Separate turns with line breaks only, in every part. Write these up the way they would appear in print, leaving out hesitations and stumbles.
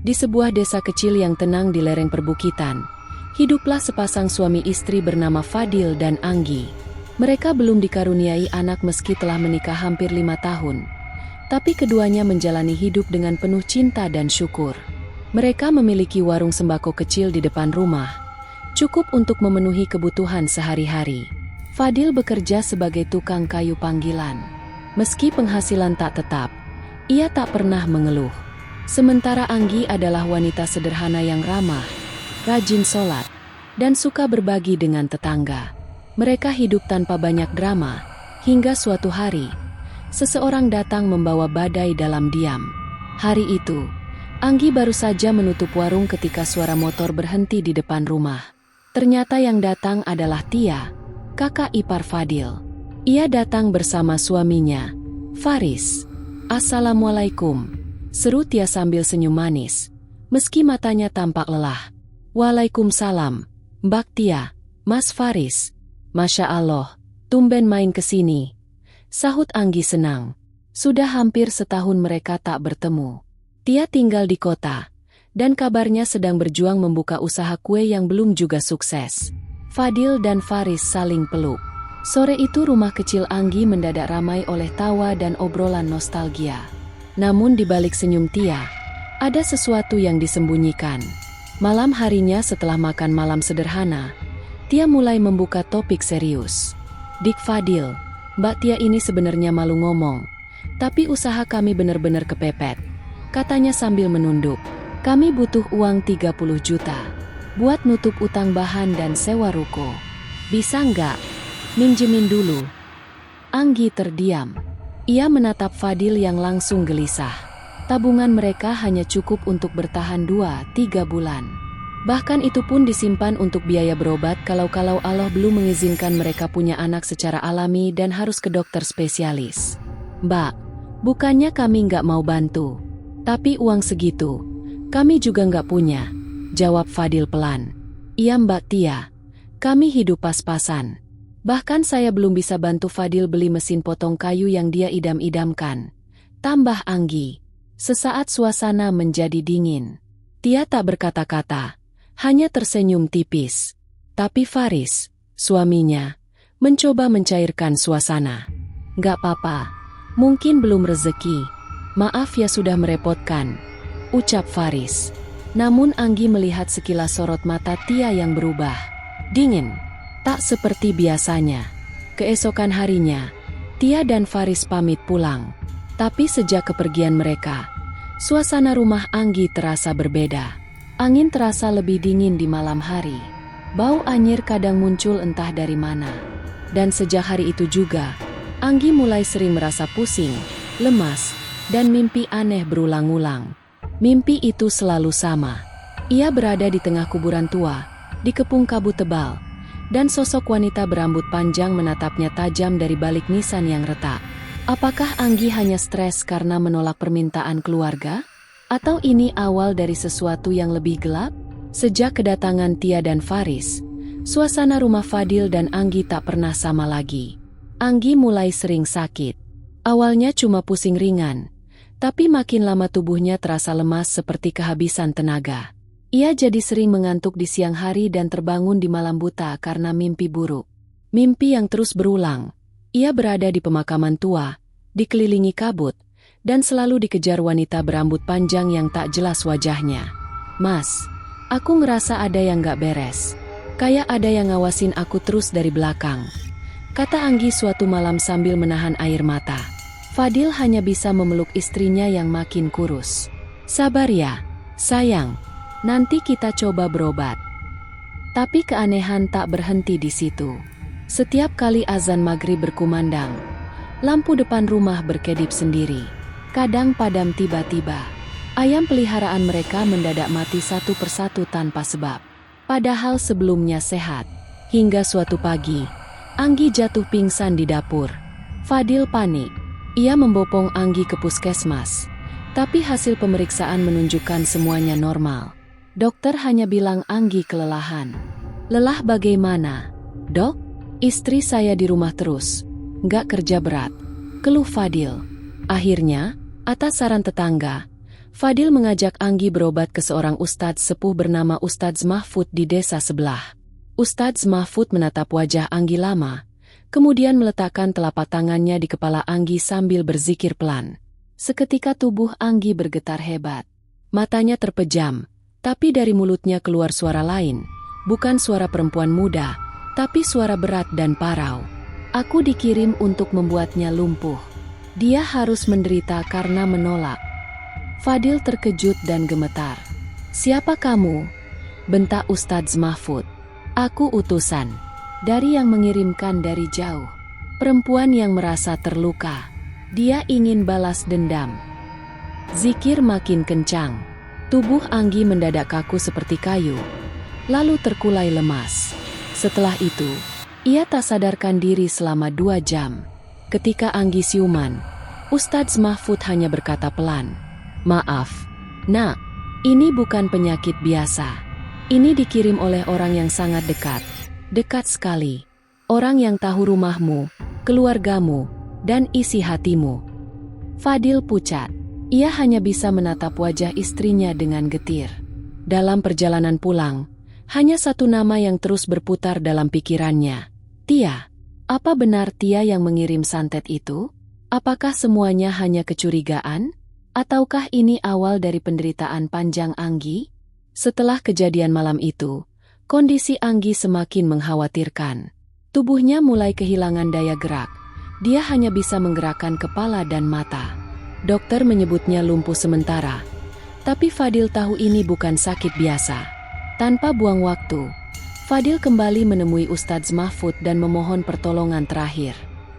Di sebuah desa kecil yang tenang di lereng perbukitan, hiduplah sepasang suami istri bernama Fadil dan Anggi. Mereka belum dikaruniai anak meski telah menikah hampir 5 tahun. Tapi keduanya menjalani hidup dengan penuh cinta dan syukur. Mereka memiliki warung sembako kecil di depan rumah, cukup untuk memenuhi kebutuhan sehari-hari. Fadil bekerja sebagai tukang kayu panggilan. Meski penghasilan tak tetap, ia tak pernah mengeluh. Sementara Anggi adalah wanita sederhana yang ramah, rajin sholat, dan suka berbagi dengan tetangga. Mereka hidup tanpa banyak drama, hingga suatu hari, seseorang datang membawa badai dalam diam. Hari itu, Anggi baru saja menutup warung ketika suara motor berhenti di depan rumah. Ternyata yang datang adalah Tia, kakak ipar Fadil. Ia datang bersama suaminya, Faris. "Assalamualaikum," seru Tia sambil senyum manis, meski matanya tampak lelah. "Waalaikumsalam, Mbak Tia, Mas Faris. Masya Allah, tumben main ke sini," sahut Anggi senang. Sudah hampir setahun mereka tak bertemu. Tia tinggal di kota, dan kabarnya sedang berjuang membuka usaha kue yang belum juga sukses. Fadil dan Faris saling peluk. Sore itu rumah kecil Anggi mendadak ramai oleh tawa dan obrolan nostalgia. Namun di balik senyum Tia, ada sesuatu yang disembunyikan. Malam harinya setelah makan malam sederhana, Tia mulai membuka topik serius. "Dik Fadil, Mbak Tia ini sebenarnya malu ngomong, tapi usaha kami benar-benar kepepet," katanya sambil menunduk. "Kami butuh uang 30 juta, buat nutup utang bahan dan sewa ruko. Bisa nggak? Minjemin dulu." Anggi terdiam. Ia menatap Fadil yang langsung gelisah. Tabungan mereka hanya cukup untuk bertahan 2-3 bulan. Bahkan itu pun disimpan untuk biaya berobat kalau Allah belum mengizinkan mereka punya anak secara alami dan harus ke dokter spesialis. "Mbak, bukannya kami nggak mau bantu. Tapi uang segitu, kami juga nggak punya," jawab Fadil pelan. "Iya Mbak Tia, kami hidup pas-pasan. Bahkan saya belum bisa bantu Fadil beli mesin potong kayu yang dia idam-idamkan," tambah Anggi. Sesaat suasana menjadi dingin. Tia tak berkata-kata, hanya tersenyum tipis. Tapi Faris, suaminya, mencoba mencairkan suasana. "Nggak apa-apa, mungkin belum rezeki. Maaf ya sudah merepotkan," ucap Faris. Namun Anggi melihat sekilas sorot mata Tia yang berubah. Dingin, tak seperti biasanya. Keesokan harinya, Tia dan Faris pamit pulang. Tapi sejak kepergian mereka, suasana rumah Anggi terasa berbeda. Angin terasa lebih dingin di malam hari. Bau anyir kadang muncul entah dari mana. Dan sejak hari itu juga, Anggi mulai sering merasa pusing, lemas, dan mimpi aneh berulang-ulang. Mimpi itu selalu sama. Ia berada di tengah kuburan tua, dikepung kabut tebal, dan sosok wanita berambut panjang menatapnya tajam dari balik nisan yang retak. Apakah Anggi hanya stres karena menolak permintaan keluarga? Atau ini awal dari sesuatu yang lebih gelap? Sejak kedatangan Tia dan Faris, suasana rumah Fadil dan Anggi tak pernah sama lagi. Anggi mulai sering sakit. Awalnya cuma pusing ringan, tapi makin lama tubuhnya terasa lemas seperti kehabisan tenaga. Ia jadi sering mengantuk di siang hari dan terbangun di malam buta karena mimpi buruk. Mimpi yang terus berulang. Ia berada di pemakaman tua, dikelilingi kabut, dan selalu dikejar wanita berambut panjang yang tak jelas wajahnya. "Mas, aku ngerasa ada yang gak beres. Kayak ada yang ngawasin aku terus dari belakang," kata Anggi suatu malam sambil menahan air mata. Fadil hanya bisa memeluk istrinya yang makin kurus. "Sabar ya, sayang. Nanti kita coba berobat." Tapi keanehan tak berhenti di situ. Setiap kali azan maghrib berkumandang, lampu depan rumah berkedip sendiri. Kadang padam tiba-tiba. Ayam peliharaan mereka mendadak mati satu persatu tanpa sebab. Padahal sebelumnya sehat. Hingga suatu pagi, Anggi jatuh pingsan di dapur. Fadil panik. Ia membopong Anggi ke puskesmas. Tapi hasil pemeriksaan menunjukkan semuanya normal. Dokter hanya bilang Anggi kelelahan. "Lelah bagaimana, Dok? Istri saya di rumah terus, nggak kerja berat," keluh Fadil. Akhirnya, atas saran tetangga, Fadil mengajak Anggi berobat ke seorang ustadz sepuh bernama Ustadz Mahfud di desa sebelah. Ustadz Mahfud menatap wajah Anggi lama, kemudian meletakkan telapak tangannya di kepala Anggi sambil berzikir pelan. Seketika tubuh Anggi bergetar hebat. Matanya terpejam, tapi dari mulutnya keluar suara lain, bukan suara perempuan muda, tapi suara berat dan parau. Aku dikirim untuk membuatnya lumpuh. Dia harus menderita karena menolak. Fadil terkejut dan gemetar. "Siapa kamu?" bentak Ustadz Mahfud. "Aku utusan dari yang mengirimkan dari jauh." Perempuan yang merasa terluka. Dia ingin balas dendam. Zikir makin kencang. Tubuh Anggi mendadak kaku seperti kayu, lalu terkulai lemas. Setelah itu, ia tak sadarkan diri selama 2 jam. Ketika Anggi siuman, Ustadz Mahfud hanya berkata pelan, "Maaf, Nak, ini bukan penyakit biasa. Ini dikirim oleh orang yang sangat dekat. Dekat sekali. Orang yang tahu rumahmu, keluargamu, dan isi hatimu." Fadil pucat. Ia hanya bisa menatap wajah istrinya dengan getir. Dalam perjalanan pulang, hanya satu nama yang terus berputar dalam pikirannya. Tia. Apa benar Tia yang mengirim santet itu? Apakah semuanya hanya kecurigaan? Ataukah ini awal dari penderitaan panjang Anggi? Setelah kejadian malam itu, kondisi Anggi semakin mengkhawatirkan. Tubuhnya mulai kehilangan daya gerak. Dia hanya bisa menggerakkan kepala dan mata. Dokter menyebutnya lumpuh sementara. Tapi Fadil tahu ini bukan sakit biasa. Tanpa buang waktu, Fadil kembali menemui Ustadz Mahfud dan memohon pertolongan terakhir.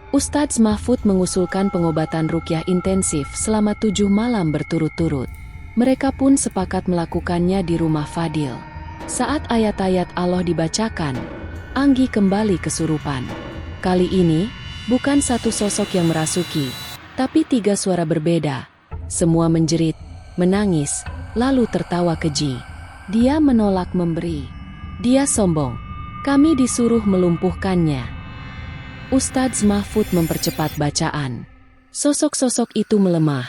Ustadz Mahfud mengusulkan pengobatan ruqyah intensif selama 7 malam berturut-turut. Mereka pun sepakat melakukannya di rumah Fadil. Saat ayat-ayat Allah dibacakan, Anggi kembali kesurupan. Kali ini, bukan satu sosok yang merasuki, tapi 3 suara berbeda. Semua menjerit, menangis, lalu tertawa keji. Dia menolak memberi. Dia sombong. Kami disuruh melumpuhkannya. Ustadz Mahfud mempercepat bacaan. Sosok-sosok itu melemah,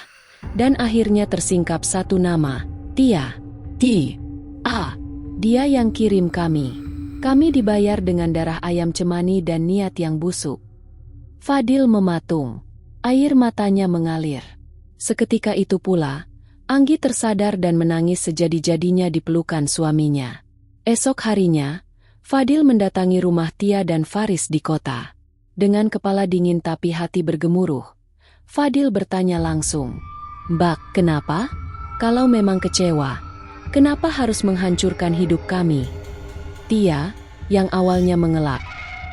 dan akhirnya tersingkap satu nama, Tia. Tia. Dia yang kirim kami. Kami dibayar dengan darah ayam cemani dan niat yang busuk. Fadil mematung. Air matanya mengalir. Seketika itu pula, Anggi tersadar dan menangis sejadi-jadinya di pelukan suaminya. Esok harinya, Fadil mendatangi rumah Tia dan Faris di kota. Dengan kepala dingin tapi hati bergemuruh, Fadil bertanya langsung, "Mbak, kenapa? Kalau memang kecewa, kenapa harus menghancurkan hidup kami?" Tia, yang awalnya mengelak,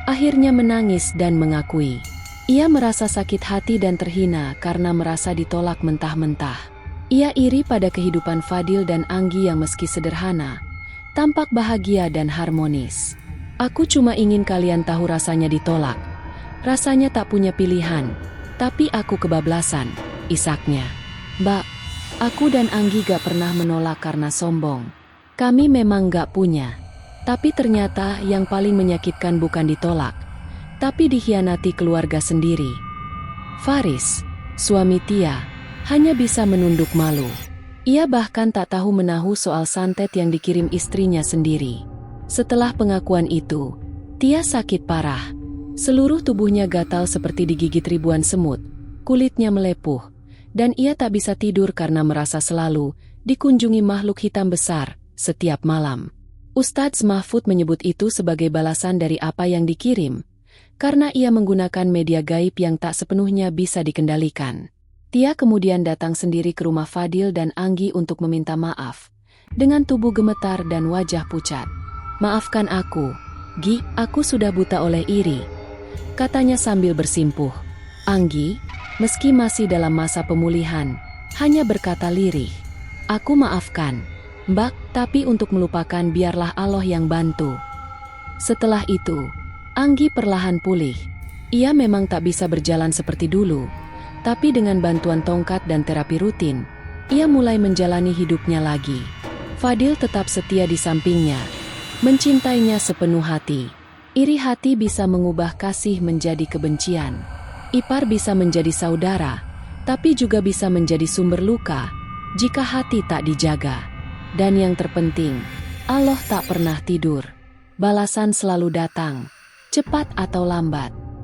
akhirnya menangis dan mengakui. Ia merasa sakit hati dan terhina karena merasa ditolak mentah-mentah. Ia iri pada kehidupan Fadil dan Anggi yang meski sederhana, tampak bahagia dan harmonis. "Aku cuma ingin kalian tahu rasanya ditolak. Rasanya tak punya pilihan, tapi aku kebablasan," isaknya. "Mbak, aku dan Anggi gak pernah menolak karena sombong. Kami memang gak punya. Tapi ternyata yang paling menyakitkan bukan ditolak, tapi dikhianati keluarga sendiri." Faris, suami Tia, hanya bisa menunduk malu. Ia bahkan tak tahu menahu soal santet yang dikirim istrinya sendiri. Setelah pengakuan itu, Tia sakit parah. Seluruh tubuhnya gatal seperti digigit ribuan semut, kulitnya melepuh, dan ia tak bisa tidur karena merasa selalu dikunjungi makhluk hitam besar setiap malam. Ustadz Mahfud menyebut itu sebagai balasan dari apa yang dikirim, karena ia menggunakan media gaib yang tak sepenuhnya bisa dikendalikan. Tia kemudian datang sendiri ke rumah Fadil dan Anggi untuk meminta maaf, dengan tubuh gemetar dan wajah pucat. "Maafkan aku, Gi, aku sudah buta oleh iri," katanya sambil bersimpuh. Anggi, meski masih dalam masa pemulihan, hanya berkata lirih, "Aku maafkan, Mbak, tapi untuk melupakan biarlah Allah yang bantu." Setelah itu, Anggi perlahan pulih. Ia memang tak bisa berjalan seperti dulu, tapi dengan bantuan tongkat dan terapi rutin, ia mulai menjalani hidupnya lagi. Fadil tetap setia di sampingnya, mencintainya sepenuh hati. Iri hati bisa mengubah kasih menjadi kebencian. Ipar bisa menjadi saudara, tapi juga bisa menjadi sumber luka, jika hati tak dijaga. Dan yang terpenting, Allah tak pernah tidur. Balasan selalu datang, cepat atau lambat.